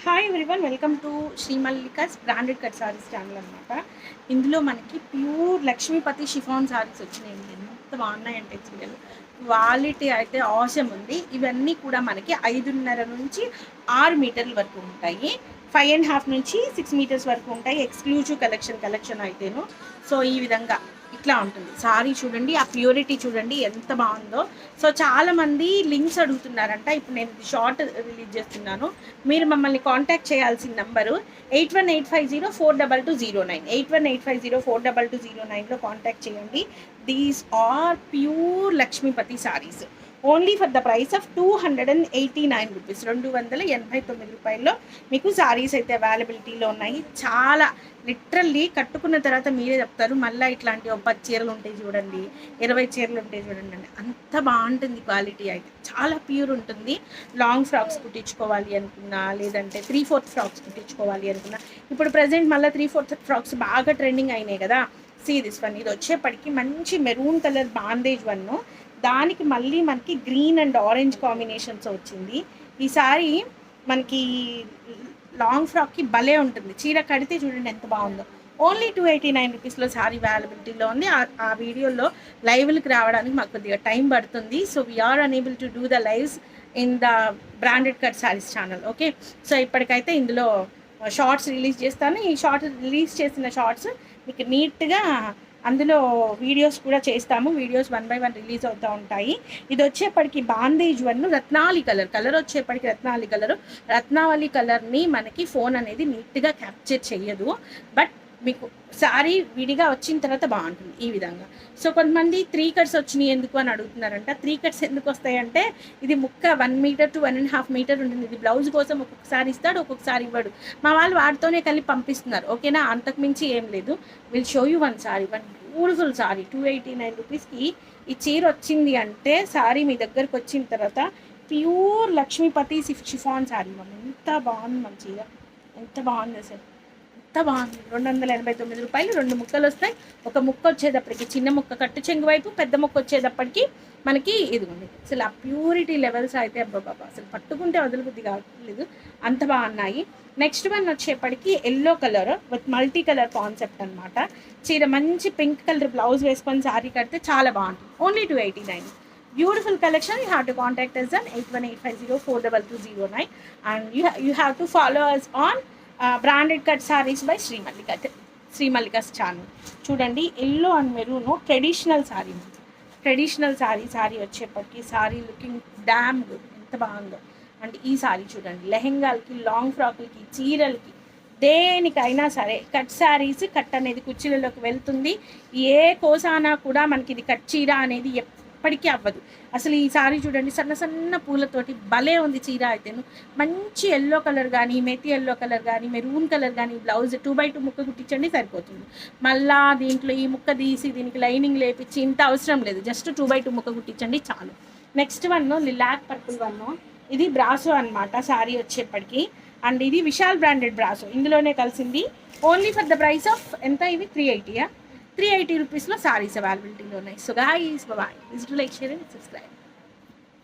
Hi everyone, welcome to Shri Mallika's branded cut saris channel అనమాట. ఇందులో మనకి ప్యూర్ లక్ష్మీపతి షిఫాన్ సారీస్ వచ్చినాయండి. ఎంత బాగున్నాయంటే చీరలు క్వాలిటీ అయితే ఆసమ్ ఉంది. ఇవన్నీ కూడా మనకి 5.5 నుంచి 6 మీటర్ల వరకు ఉంటాయి. 5.5 నుంచి 6 మీటర్స్ వరకు ఉంటాయి. ఎక్స్క్లూజివ్ కలెక్షన్ అయితేను. సో ఈ విధంగా ఇట్లా ఉంటుంది సారీ. చూడండి, ఆ ప్యూరిటీ చూడండి ఎంత బాగుందో. సో చాలామంది లింక్స్ అడుగుతున్నారంట. ఇప్పుడు నేను షార్ట్ రిలీజ్ చేస్తున్నాను. మీరు మమ్మల్ని కాంటాక్ట్ చేయాల్సిన నంబరు 8185042209 8185042209లో కాంటాక్ట్ చేయండి. These are pure Lakshmipati saris only for the price of 289 rupees. 289 రూపాయల్లో మీకు సారీస్ అయితే అవైలబిలిటీలో ఉన్నాయి. చాలా లిటరల్లీ కట్టుకున్న తర్వాత మీరే చెప్తారు, మళ్ళీ ఇట్లాంటి 10 చీరలు ఉంటాయి చూడండి, 20 చీరలు ఉంటాయి చూడండి అని. అంత బాగుంటుంది క్వాలిటీ అయితే, చాలా ప్యూర్ ఉంటుంది. లాంగ్ ఫ్రాక్స్ కుట్టించుకోవాలి అనుకున్నా, లేదంటే 3/4 ఫ్రాక్స్ కుట్టించుకోవాలి అనుకున్నా. ఇప్పుడు ప్రజెంట్ మళ్ళీ 3/4 ఫ్రాక్స్ బాగా ట్రెండింగ్ అయినాయి కదా. See this one. ఇది వచ్చేప్పటికి మంచి మెరూన్ కలర్ బాందేజ్ వన్, దానికి మళ్ళీ మనకి గ్రీన్ అండ్ ఆరెంజ్ కాంబినేషన్స్ వచ్చింది. ఈసారి మనకి లాంగ్ ఫ్రాక్కి భలే ఉంటుంది. చీర కడితే చూడండి ఎంత బాగుందో. ఓన్లీ 289 రూపీస్లో సారీ అవైలబిలిటీలో ఉంది. ఆ వీడియోలో లైవ్కి రావడానికి మాకు కొద్దిగా టైం పడుతుంది. So we're unable to do the lives in the branded cut saris channel. Okay, so ఇప్పటికైతే ఇందులో షార్ట్స్ రిలీజ్ చేస్తాను. ఈ రిలీజ్ చేసిన షార్ట్స్ మీకు నీట్గా అందులో వీడియోస్ కూడా చేస్తాము. వీడియోస్ 1 by 1 రిలీజ్ అవుతూ ఉంటాయి. ఇది వచ్చేప్పటికి బాందేజ్ వన్ రత్నావళి కలర్ వచ్చేప్పటికి రత్నావళి కలర్ని మనకి ఫోన్ అనేది నీట్గా క్యాప్చర్ చేయదు. బట్ మీకు సారీ విడిగా వచ్చిన తర్వాత బాగుంటుంది ఈ విధంగా. సో కొంతమంది 3 కట్స్ వచ్చినాయి ఎందుకు అని అడుగుతున్నారంట. 3 కట్స్ ఎందుకు వస్తాయంటే, ఇది ముక్క 1 మీటర్ to 1.5 మీటర్ ఉంటుంది. ఇది బ్లౌజ్ కోసం ఒక్కొక్కసారి ఇస్తాడు, ఒక్కొక్కసారి ఇవ్వడు. మా వాళ్ళు వాటితోనే కలిపి పంపిస్తున్నారు. ఓకేనా, అంతకుమించి ఏం లేదు. Will show you one beautiful sorry. 289 రూపీస్కి ఈ చీర వచ్చింది అంటే, సారీ మీ దగ్గరకు వచ్చిన తర్వాత ప్యూర్ లక్ష్మీపతి షిఫాన్ సారీ. ఎంత బాగుంది మన చీర, ఎంత బాగుంది అసలు, ఎంత బాగుంది. 289 రూపాయలు. 2 ముక్కలు వస్తాయి. ఒక ముక్క వచ్చేటప్పటికి చిన్న ముక్క కట్టు చెంగు వైపు, పెద్ద ముక్క వచ్చేటప్పటికి మనకి ఇది ఉంది. అసలు ఆ ప్యూరిటీ లెవెల్స్ అయితే అబ్బాబా అసలు పట్టుకుంటే వదలబుద్ధి కావట్లేదు, అంత బాగున్నాయి. నెక్స్ట్ వన్ వచ్చేప్పటికి yellow colour with multi colour concept అనమాట. చీర మంచి పింక్ కలర్ బ్లౌజ్ వేసుకొని సారీ కడితే చాలా బాగుంటుంది. Only 289. Beautiful collection. You have to contact us on 8185042209 and you have to follow us on branded cut saris by Shri Mallikas channel. చూడండి, yellow and maroon traditional sari వచ్చేప్పటికి sari looking damn good, ఎంత బాగుందో. And ఈ sorry చూడండి, లెహెంగాలకి, లాంగ్ ఫ్రాక్లకి, చీరలకి, దేనికైనా సరే కట్ శారీస్. కట్ అనేది కుర్చీలలోకి వెళ్తుంది. ఏ కోసానా కూడా మనకి ఇది కట్ చీర అనేది ఎప్పటికీ అవ్వదు. అసలు ఈ సారీ చూడండి, సన్న సన్న పూలతోటి భలే ఉంది చీర అయితేను. మంచి ఎల్లో కలర్ కానీ, మెతి ఎల్లో కలర్ కానీ, మెరూన్ కలర్ కానీ, బ్లౌజ్ 2 by 2 ముక్క కుట్టించండి సరిపోతుంది. మళ్ళా దీంట్లో ఈ ముక్క తీసి దీనికి లైనింగ్ లేపించి ఇంత అవసరం లేదు. జస్ట్ 2 by 2 ముక్క కుట్టించండి చాలు. Next one lilac purple one. ఇది బ్రాసో అనమాట సారీ వచ్చేప్పటికి. అండ్ ఇది విశాల్ బ్రాండెడ్ బ్రాసో, ఇందులోనే కలిసింది. Only for the price of ఎంత, ఇవి 380 రూపీస్లో సారీస్ అవైలబిలిటీలో ఉన్నాయి. So guys, bye. Please do like, share and subscribe.